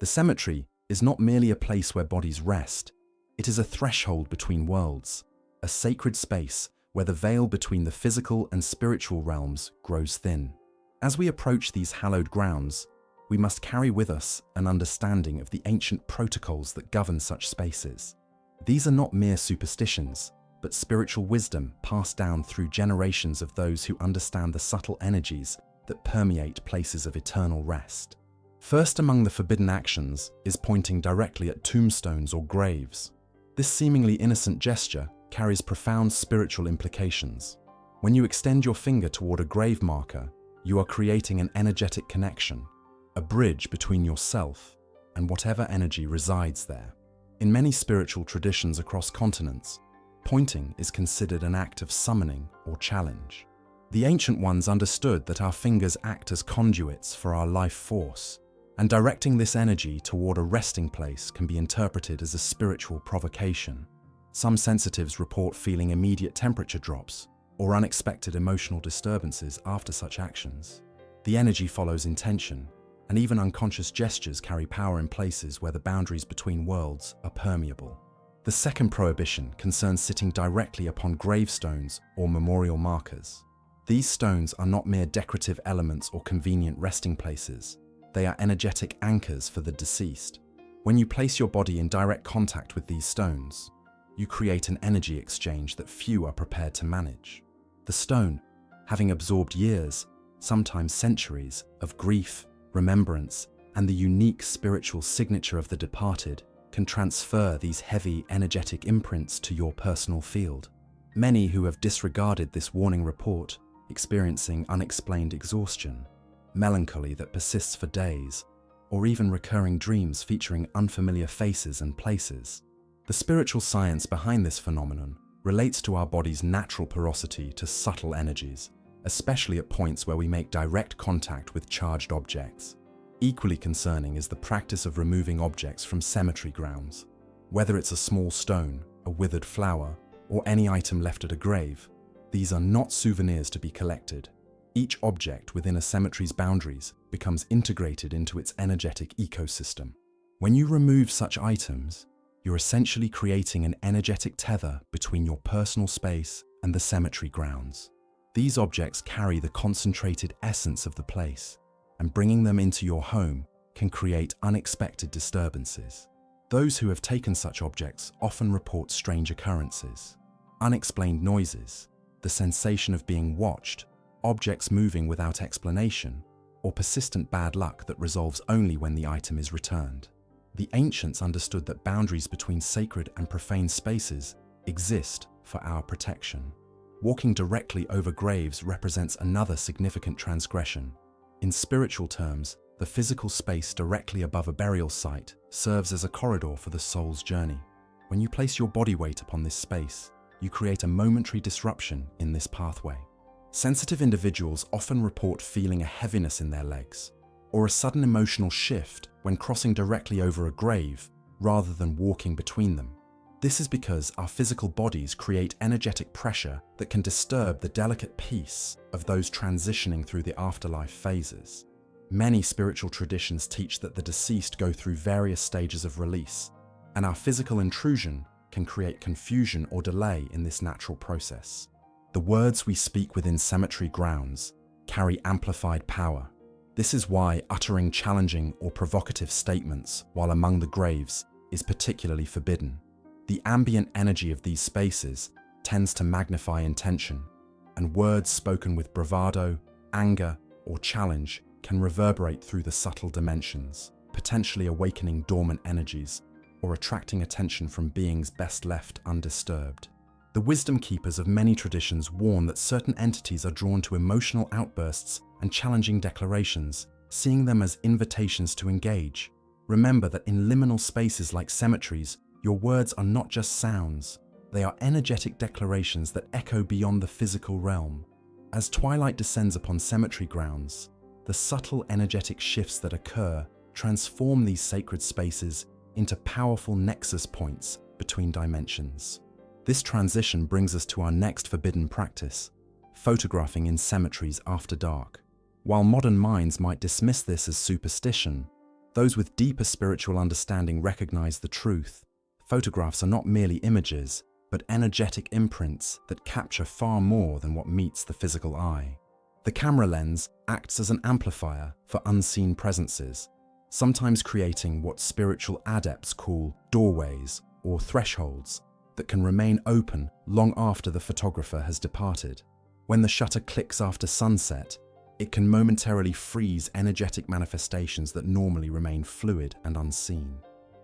The cemetery is not merely a place where bodies rest, it is a threshold between worlds, a sacred space where the veil between the physical and spiritual realms grows thin. As we approach these hallowed grounds, we must carry with us an understanding of the ancient protocols that govern such spaces. These are not mere superstitions, but spiritual wisdom passed down through generations of those who understand the subtle energies that permeate places of eternal rest. First among the forbidden actions is pointing directly at tombstones or graves. This seemingly innocent gesture carries profound spiritual implications. When you extend your finger toward a grave marker, you are creating an energetic connection, a bridge between yourself and whatever energy resides there. In many spiritual traditions across continents, pointing is considered an act of summoning or challenge. The ancient ones understood that our fingers act as conduits for our life force, and directing this energy toward a resting place can be interpreted as a spiritual provocation. Some sensitives report feeling immediate temperature drops or unexpected emotional disturbances after such actions. The energy follows intention, and even unconscious gestures carry power in places where the boundaries between worlds are permeable. The second prohibition concerns sitting directly upon gravestones or memorial markers. These stones are not mere decorative elements or convenient resting places. They are energetic anchors for the deceased. When you place your body in direct contact with these stones, you create an energy exchange that few are prepared to manage. The stone, having absorbed years, sometimes centuries, of grief, remembrance, and the unique spiritual signature of the departed, can transfer these heavy, energetic imprints to your personal field. Many who have disregarded this warning report, experiencing unexplained exhaustion, melancholy that persists for days, or even recurring dreams featuring unfamiliar faces and places. The spiritual science behind this phenomenon relates to our body's natural porosity to subtle energies, especially at points where we make direct contact with charged objects. Equally concerning is the practice of removing objects from cemetery grounds. Whether it's a small stone, a withered flower, or any item left at a grave, these are not souvenirs to be collected. Each object within a cemetery's boundaries becomes integrated into its energetic ecosystem. When you remove such items, you're essentially creating an energetic tether between your personal space and the cemetery grounds. These objects carry the concentrated essence of the place, and bringing them into your home can create unexpected disturbances. Those who have taken such objects often report strange occurrences, unexplained noises, the sensation of being watched, objects moving without explanation, or persistent bad luck that resolves only when the item is returned. The ancients understood that boundaries between sacred and profane spaces exist for our protection. Walking directly over graves represents another significant transgression. In spiritual terms, the physical space directly above a burial site serves as a corridor for the soul's journey. When you place your body weight upon this space, you create a momentary disruption in this pathway. Sensitive individuals often report feeling a heaviness in their legs, or a sudden emotional shift when crossing directly over a grave rather than walking between them. This is because our physical bodies create energetic pressure that can disturb the delicate peace of those transitioning through the afterlife phases. Many spiritual traditions teach that the deceased go through various stages of release, and our physical intrusion can create confusion or delay in this natural process. The words we speak within cemetery grounds carry amplified power. This is why uttering challenging or provocative statements while among the graves is particularly forbidden. The ambient energy of these spaces tends to magnify intention, and words spoken with bravado, anger, or challenge can reverberate through the subtle dimensions, potentially awakening dormant energies or attracting attention from beings best left undisturbed. The wisdom keepers of many traditions warn that certain entities are drawn to emotional outbursts and challenging declarations, seeing them as invitations to engage. Remember that in liminal spaces like cemeteries, your words are not just sounds, they are energetic declarations that echo beyond the physical realm. As twilight descends upon cemetery grounds, the subtle energetic shifts that occur transform these sacred spaces into powerful nexus points between dimensions. This transition brings us to our next forbidden practice, photographing in cemeteries after dark. While modern minds might dismiss this as superstition, Those with deeper spiritual understanding recognize the truth. Photographs are not merely images, but energetic imprints that capture far more than what meets the physical eye. The camera lens acts as an amplifier for unseen presences, sometimes creating what spiritual adepts call doorways or thresholds that can remain open long after the photographer has departed. When the shutter clicks after sunset, it can momentarily freeze energetic manifestations that normally remain fluid and unseen.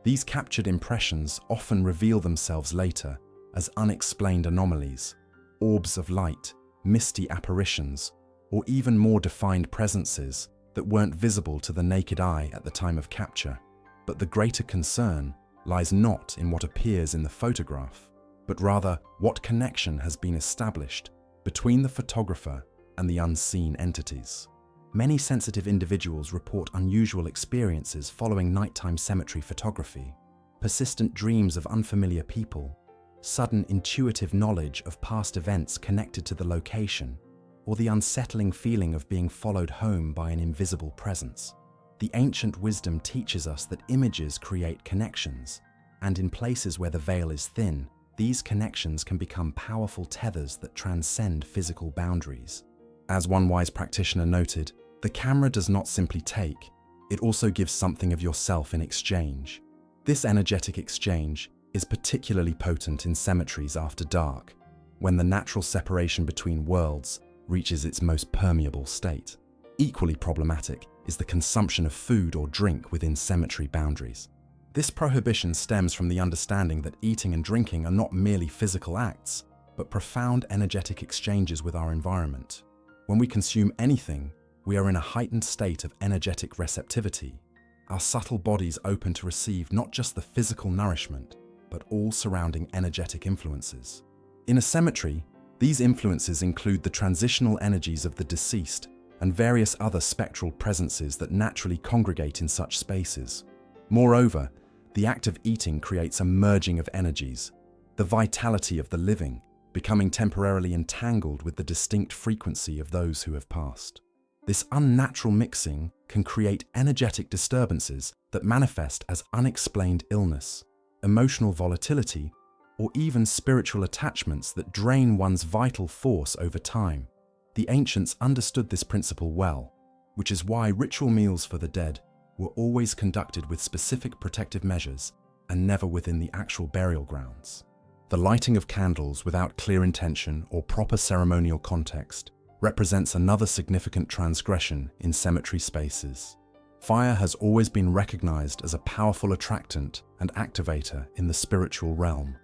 These captured impressions often reveal themselves later as unexplained anomalies, orbs of light, misty apparitions, or even more defined presences that weren't visible to the naked eye at the time of capture. But the greater concern lies not in what appears in the photograph, but rather what connection has been established between the photographer and the unseen entities. Many sensitive individuals report unusual experiences following nighttime cemetery photography, persistent dreams of unfamiliar people, sudden intuitive knowledge of past events connected to the location, or the unsettling feeling of being followed home by an invisible presence. The ancient wisdom teaches us that images create connections, and in places where the veil is thin, these connections can become powerful tethers that transcend physical boundaries. As one wise practitioner noted, the camera does not simply take, it also gives something of yourself in exchange. This energetic exchange is particularly potent in cemeteries after dark, when the natural separation between worlds reaches its most permeable state. Equally problematic is the consumption of food or drink within cemetery boundaries. This prohibition stems from the understanding that eating and drinking are not merely physical acts, but profound energetic exchanges with our environment. When we consume anything, we are in a heightened state of energetic receptivity. Our subtle bodies open to receive not just the physical nourishment, but all surrounding energetic influences. In a cemetery, these influences include the transitional energies of the deceased and various other spectral presences that naturally congregate in such spaces. Moreover, the act of eating creates a merging of energies, the vitality of the living becoming temporarily entangled with the distinct frequency of those who have passed. This unnatural mixing can create energetic disturbances that manifest as unexplained illness, emotional volatility, or even spiritual attachments that drain one's vital force over time. The ancients understood this principle well, which is why ritual meals for the dead were always conducted with specific protective measures and never within the actual burial grounds. The lighting of candles without clear intention or proper ceremonial context represents another significant transgression in cemetery spaces. Fire has always been recognized as a powerful attractant and activator in the spiritual realm.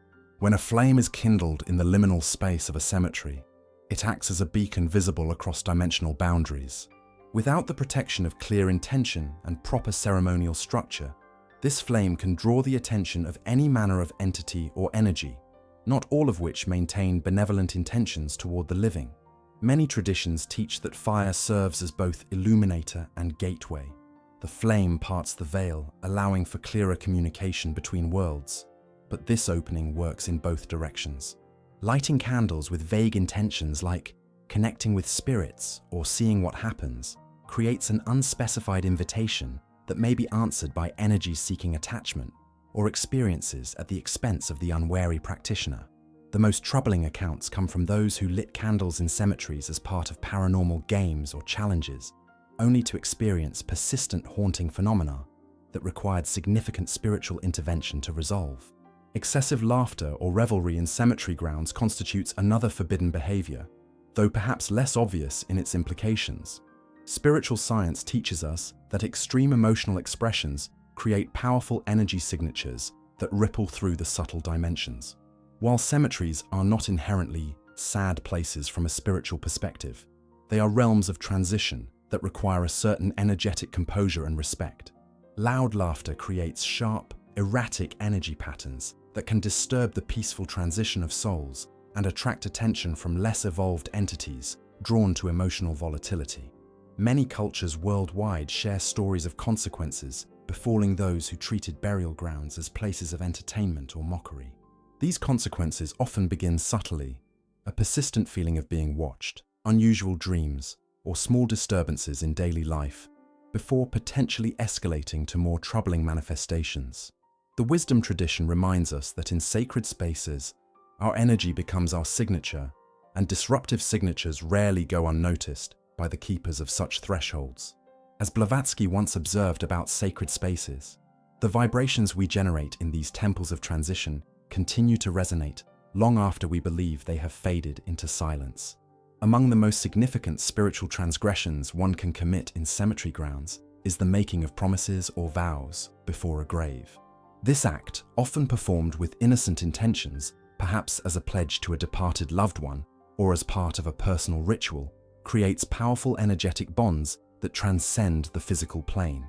When a flame is kindled in the liminal space of a cemetery, it acts as a beacon visible across dimensional boundaries. Without the protection of clear intention and proper ceremonial structure, this flame can draw the attention of any manner of entity or energy, not all of which maintain benevolent intentions toward the living. Many traditions teach that fire serves as both illuminator and gateway. The flame parts the veil, allowing for clearer communication between worlds, but this opening works in both directions. Lighting candles with vague intentions like connecting with spirits or seeing what happens creates an unspecified invitation that may be answered by energy-seeking attachment or experiences at the expense of the unwary practitioner. The most troubling accounts come from those who lit candles in cemeteries as part of paranormal games or challenges, only to experience persistent haunting phenomena that required significant spiritual intervention to resolve. Excessive laughter or revelry in cemetery grounds constitutes another forbidden behavior, though perhaps less obvious in its implications. Spiritual science teaches us that extreme emotional expressions create powerful energy signatures that ripple through the subtle dimensions. While cemeteries are not inherently sad places from a spiritual perspective, they are realms of transition that require a certain energetic composure and respect. Loud laughter creates sharp, erratic energy patterns that can disturb the peaceful transition of souls and attract attention from less evolved entities drawn to emotional volatility. Many cultures worldwide share stories of consequences befalling those who treated burial grounds as places of entertainment or mockery. These consequences often begin subtly: a persistent feeling of being watched, unusual dreams, or small disturbances in daily life before potentially escalating to more troubling manifestations. The wisdom tradition reminds us that in sacred spaces, our energy becomes our signature, and disruptive signatures rarely go unnoticed by the keepers of such thresholds. As Blavatsky once observed about sacred spaces, the vibrations we generate in these temples of transition continue to resonate long after we believe they have faded into silence. Among the most significant spiritual transgressions one can commit in cemetery grounds is the making of promises or vows before a grave. This act, often performed with innocent intentions, perhaps as a pledge to a departed loved one or as part of a personal ritual, creates powerful energetic bonds that transcend the physical plane.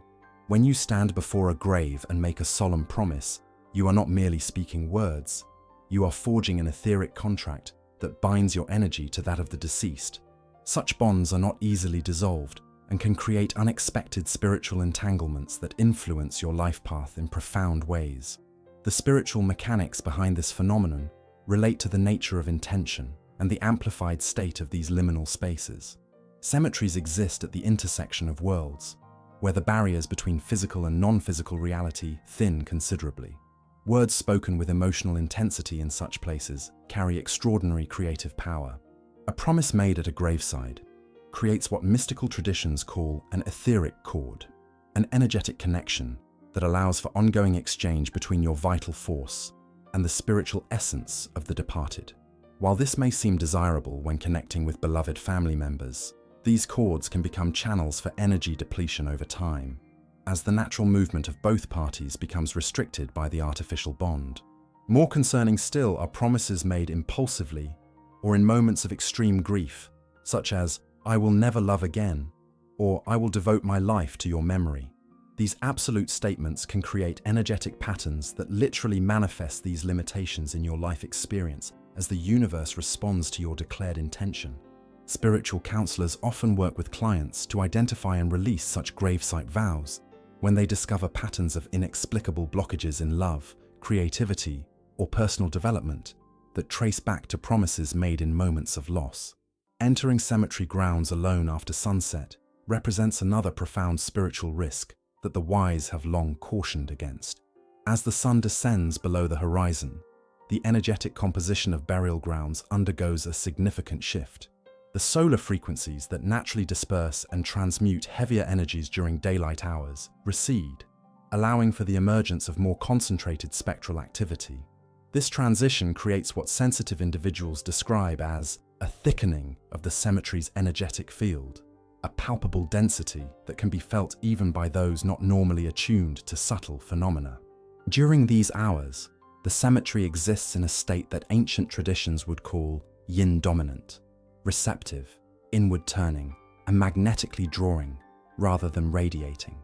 When you stand before a grave and make a solemn promise, you are not merely speaking words, you are forging an etheric contract that binds your energy to that of the deceased. Such bonds are not easily dissolved and can create unexpected spiritual entanglements that influence your life path in profound ways. The spiritual mechanics behind this phenomenon relate to the nature of intention and the amplified state of these liminal spaces. Cemeteries exist at the intersection of worlds, where the barriers between physical and non-physical reality thin considerably. Words spoken with emotional intensity in such places carry extraordinary creative power. A promise made at a graveside creates what mystical traditions call an etheric chord, an energetic connection that allows for ongoing exchange between your vital force and the spiritual essence of the departed. While this may seem desirable when connecting with beloved family members, these chords can become channels for energy depletion over time, as the natural movement of both parties becomes restricted by the artificial bond. More concerning still are promises made impulsively or in moments of extreme grief, such as, "I will never love again," or "I will devote my life to your memory." These absolute statements can create energetic patterns that literally manifest these limitations in your life experience as the universe responds to your declared intention. Spiritual counselors often work with clients to identify and release such gravesite vows when they discover patterns of inexplicable blockages in love, creativity, or personal development that trace back to promises made in moments of loss. Entering cemetery grounds alone after sunset represents another profound spiritual risk that the wise have long cautioned against. As the sun descends below the horizon, the energetic composition of burial grounds undergoes a significant shift. The solar frequencies that naturally disperse and transmute heavier energies during daylight hours recede, allowing for the emergence of more concentrated spectral activity. This transition creates what sensitive individuals describe as a thickening of the cemetery's energetic field, a palpable density that can be felt even by those not normally attuned to subtle phenomena. During these hours, the cemetery exists in a state that ancient traditions would call yin-dominant, receptive, inward turning, and magnetically drawing, rather than radiating.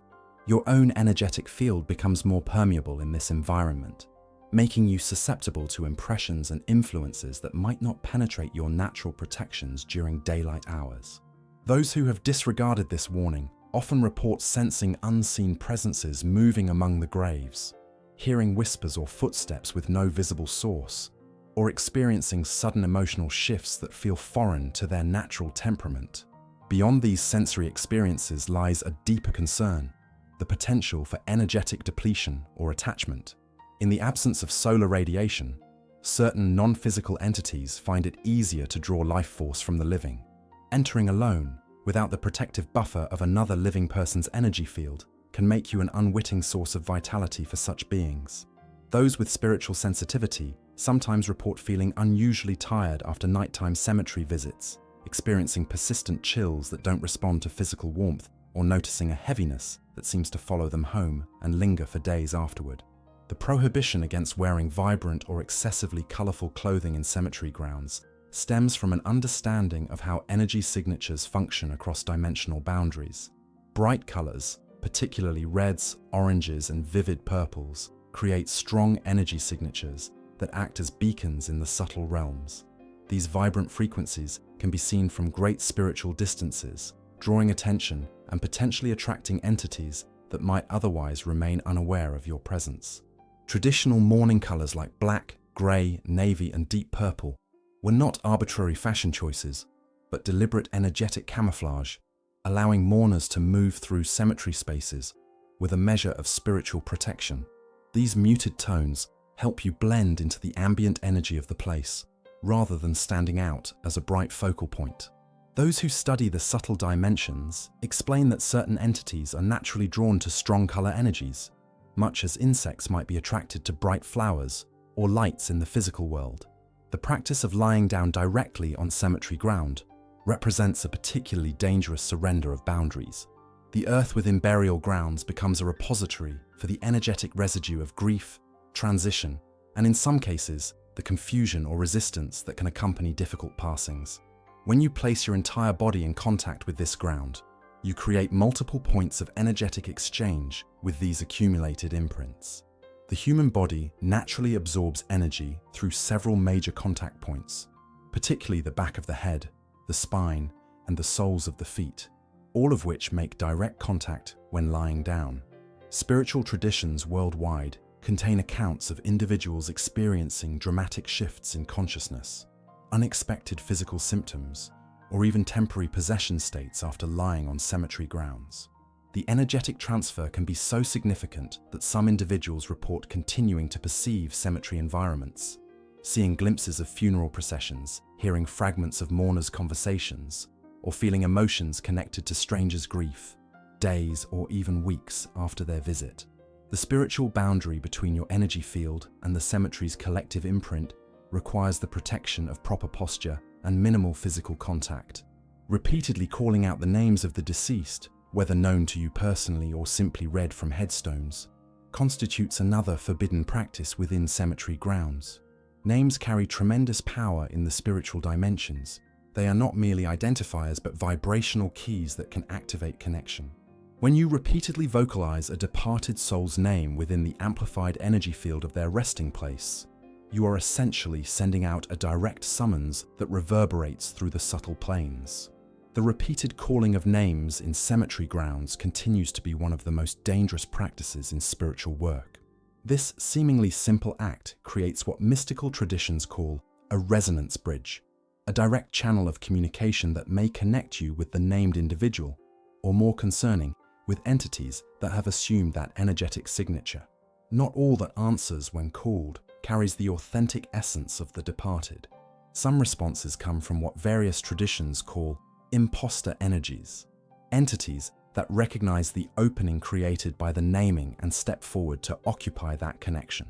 Your own energetic field becomes more permeable in this environment, making you susceptible to impressions and influences that might not penetrate your natural protections during daylight hours. Those who have disregarded this warning often report sensing unseen presences moving among the graves, hearing whispers or footsteps with no visible source, or experiencing sudden emotional shifts that feel foreign to their natural temperament. Beyond these sensory experiences lies a deeper concern, the potential for energetic depletion or attachment. In the absence of solar radiation, certain non-physical entities find it easier to draw life force from the living. Entering alone, without the protective buffer of another living person's energy field, can make you an unwitting source of vitality for such beings. Those with spiritual sensitivity sometimes report feeling unusually tired after nighttime cemetery visits, experiencing persistent chills that don't respond to physical warmth, or noticing a heaviness that seems to follow them home and linger for days afterward. The prohibition against wearing vibrant or excessively colorful clothing in cemetery grounds stems from an understanding of how energy signatures function across dimensional boundaries. Bright colors, particularly reds, oranges, and vivid purples, create strong energy signatures that act as beacons in the subtle realms. These vibrant frequencies can be seen from great spiritual distances, drawing attention and potentially attracting entities that might otherwise remain unaware of your presence. Traditional mourning colors like black, gray, navy, and deep purple were not arbitrary fashion choices, but deliberate energetic camouflage allowing mourners to move through cemetery spaces with a measure of spiritual protection. These muted tones help you blend into the ambient energy of the place, rather than standing out as a bright focal point. Those who study the subtle dimensions explain that certain entities are naturally drawn to strong color energies, much as insects might be attracted to bright flowers or lights in the physical world. The practice of lying down directly on cemetery ground represents a particularly dangerous surrender of boundaries. The earth within burial grounds becomes a repository for the energetic residue of grief, transition, and in some cases, the confusion or resistance that can accompany difficult passings. When you place your entire body in contact with this ground, you create multiple points of energetic exchange with these accumulated imprints. The human body naturally absorbs energy through several major contact points, particularly the back of the head, the spine, and the soles of the feet, all of which make direct contact when lying down. Spiritual traditions worldwide contain accounts of individuals experiencing dramatic shifts in consciousness, unexpected physical symptoms, or even temporary possession states after lying on cemetery grounds. The energetic transfer can be so significant that some individuals report continuing to perceive cemetery environments, seeing glimpses of funeral processions, hearing fragments of mourners' conversations, or feeling emotions connected to strangers' grief, days or even weeks after their visit. The spiritual boundary between your energy field and the cemetery's collective imprint requires the protection of proper posture and minimal physical contact. Repeatedly calling out the names of the deceased, whether known to you personally or simply read from headstones, constitutes another forbidden practice within cemetery grounds. Names carry tremendous power in the spiritual dimensions. They are not merely identifiers but vibrational keys that can activate connection. When you repeatedly vocalize a departed soul's name within the amplified energy field of their resting place, you are essentially sending out a direct summons that reverberates through the subtle planes. The repeated calling of names in cemetery grounds continues to be one of the most dangerous practices in spiritual work. This seemingly simple act creates what mystical traditions call a resonance bridge, a direct channel of communication that may connect you with the named individual, or more concerning, with entities that have assumed that energetic signature. Not all that answers when called carries the authentic essence of the departed. Some responses come from what various traditions call imposter energies, entities that recognize the opening created by the naming and step forward to occupy that connection.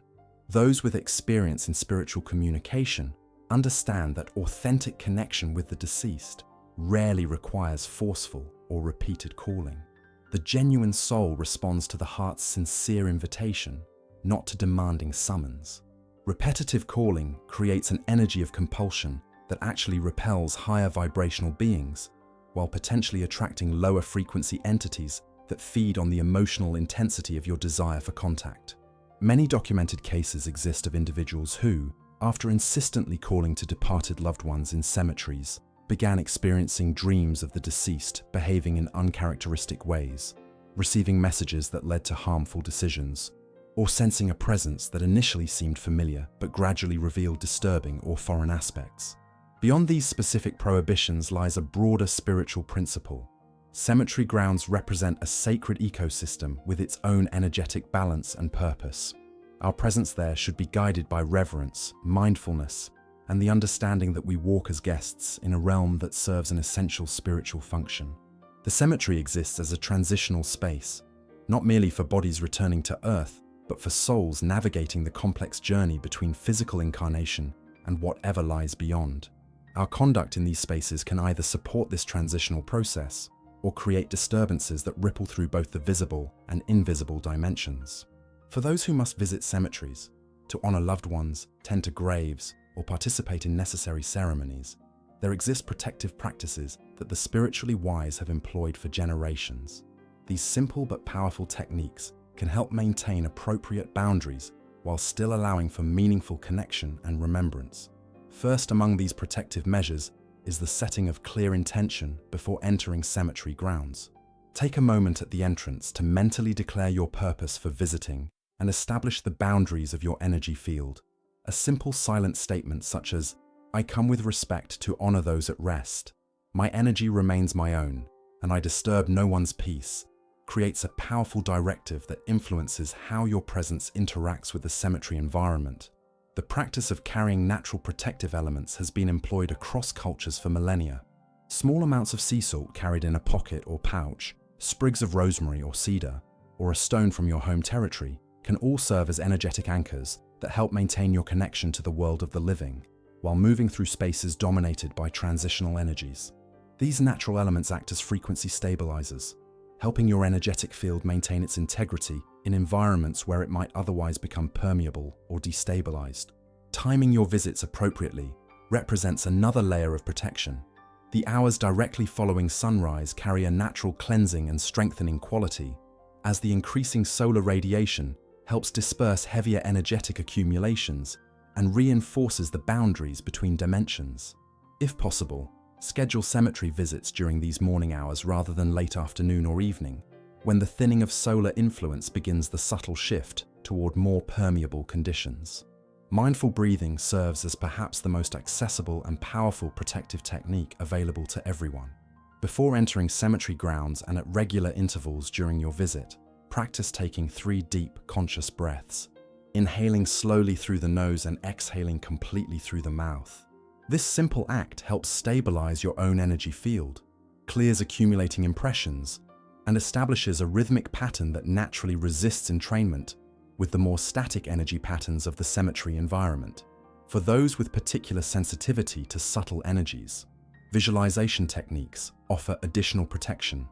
Those with experience in spiritual communication understand that authentic connection with the deceased rarely requires forceful or repeated calling. The genuine soul responds to the heart's sincere invitation, not to demanding summons. Repetitive calling creates an energy of compulsion that actually repels higher vibrational beings, while potentially attracting lower frequency entities that feed on the emotional intensity of your desire for contact. Many documented cases exist of individuals who, after insistently calling to departed loved ones in cemeteries, began experiencing dreams of the deceased behaving in uncharacteristic ways, receiving messages that led to harmful decisions, or sensing a presence that initially seemed familiar but gradually revealed disturbing or foreign aspects. Beyond these specific prohibitions lies a broader spiritual principle. Cemetery grounds represent a sacred ecosystem with its own energetic balance and purpose. Our presence there should be guided by reverence, mindfulness, and the understanding that we walk as guests in a realm that serves an essential spiritual function. The cemetery exists as a transitional space, not merely for bodies returning to Earth, but for souls navigating the complex journey between physical incarnation and whatever lies beyond. Our conduct in these spaces can either support this transitional process or create disturbances that ripple through both the visible and invisible dimensions. For those who must visit cemeteries, to honor loved ones, tend to graves, or participate in necessary ceremonies, there exist protective practices that the spiritually wise have employed for generations. These simple but powerful techniques can help maintain appropriate boundaries while still allowing for meaningful connection and remembrance. First among these protective measures is the setting of clear intention before entering cemetery grounds. Take a moment at the entrance to mentally declare your purpose for visiting and establish the boundaries of your energy field. A simple silent statement such as, "I come with respect to honor those at rest. My energy remains my own, and I disturb no one's peace, creates a powerful directive that influences how your presence interacts with the cemetery environment. The practice of carrying natural protective elements has been employed across cultures for millennia. Small amounts of sea salt carried in a pocket or pouch, sprigs of rosemary or cedar, or a stone from your home territory can all serve as energetic anchors that help maintain your connection to the world of the living, while moving through spaces dominated by transitional energies. These natural elements act as frequency stabilizers, helping your energetic field maintain its integrity in environments where it might otherwise become permeable or destabilized. Timing your visits appropriately represents another layer of protection. The hours directly following sunrise carry a natural cleansing and strengthening quality, as the increasing solar radiation helps disperse heavier energetic accumulations and reinforces the boundaries between dimensions. If possible, schedule cemetery visits during these morning hours rather than late afternoon or evening, when the thinning of solar influence begins the subtle shift toward more permeable conditions. Mindful breathing serves as perhaps the most accessible and powerful protective technique available to everyone. Before entering cemetery grounds and at regular intervals during your visit, practice taking 3 deep, conscious breaths, inhaling slowly through the nose and exhaling completely through the mouth. This simple act helps stabilize your own energy field, clears accumulating impressions, and establishes a rhythmic pattern that naturally resists entrainment with the more static energy patterns of the cemetery environment. For those with particular sensitivity to subtle energies, visualization techniques offer additional protection.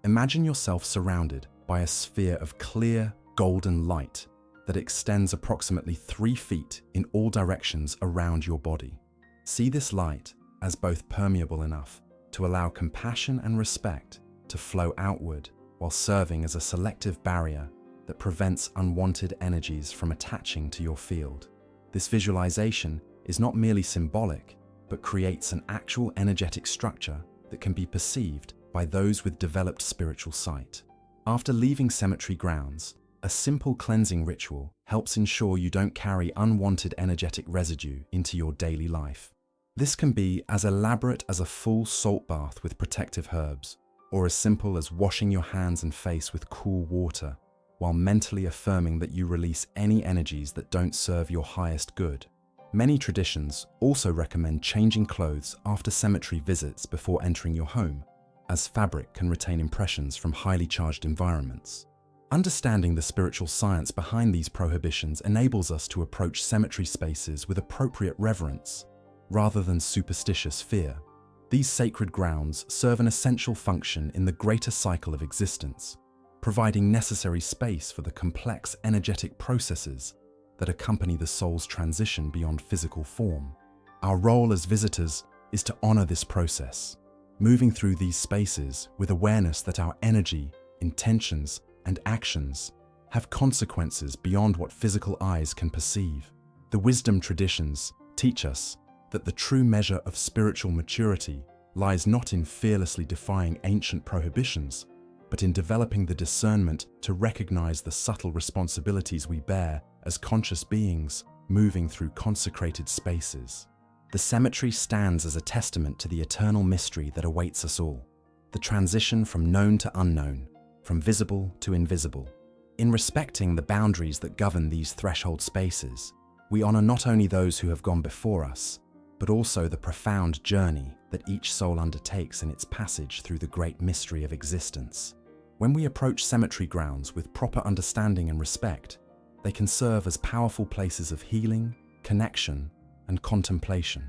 Imagine yourself surrounded by a sphere of clear, golden light that extends approximately 3 feet in all directions around your body. See this light as both permeable enough to allow compassion and respect to flow outward, while serving as a selective barrier that prevents unwanted energies from attaching to your field. This visualization is not merely symbolic, but creates an actual energetic structure that can be perceived by those with developed spiritual sight. After leaving cemetery grounds, a simple cleansing ritual helps ensure you don't carry unwanted energetic residue into your daily life. This can be as elaborate as a full salt bath with protective herbs, or as simple as washing your hands and face with cool water, while mentally affirming that you release any energies that don't serve your highest good. Many traditions also recommend changing clothes after cemetery visits before entering your home, as fabric can retain impressions from highly charged environments. Understanding the spiritual science behind these prohibitions enables us to approach cemetery spaces with appropriate reverence, rather than superstitious fear. These sacred grounds serve an essential function in the greater cycle of existence, providing necessary space for the complex energetic processes that accompany the soul's transition beyond physical form. Our role as visitors is to honor this process, moving through these spaces with awareness that our energy, intentions, and actions have consequences beyond what physical eyes can perceive. The wisdom traditions teach us that the true measure of spiritual maturity lies not in fearlessly defying ancient prohibitions, but in developing the discernment to recognize the subtle responsibilities we bear as conscious beings moving through consecrated spaces. The cemetery stands as a testament to the eternal mystery that awaits us all, the transition from known to unknown, from visible to invisible. In respecting the boundaries that govern these threshold spaces, we honor not only those who have gone before us, but also the profound journey that each soul undertakes in its passage through the great mystery of existence. When we approach cemetery grounds with proper understanding and respect, they can serve as powerful places of healing, connection, and contemplation.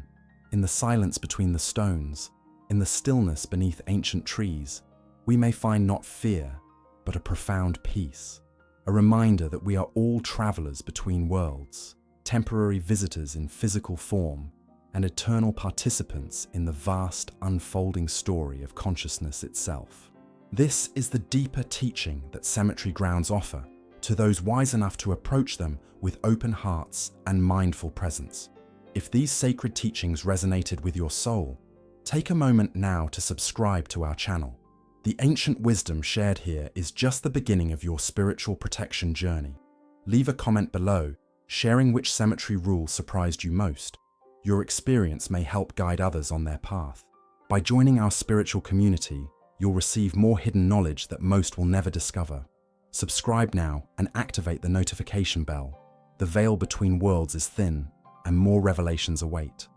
In the silence between the stones, in the stillness beneath ancient trees, we may find not fear, but a profound peace, a reminder that we are all travelers between worlds, temporary visitors in physical form, and eternal participants in the vast, unfolding story of consciousness itself. This is the deeper teaching that cemetery grounds offer to those wise enough to approach them with open hearts and mindful presence. If these sacred teachings resonated with your soul, take a moment now to subscribe to our channel. The ancient wisdom shared here is just the beginning of your spiritual protection journey. Leave a comment below, sharing which cemetery rule surprised you most. Your experience may help guide others on their path. By joining our spiritual community, you'll receive more hidden knowledge that most will never discover. Subscribe now and activate the notification bell. The veil between worlds is thin, and more revelations await.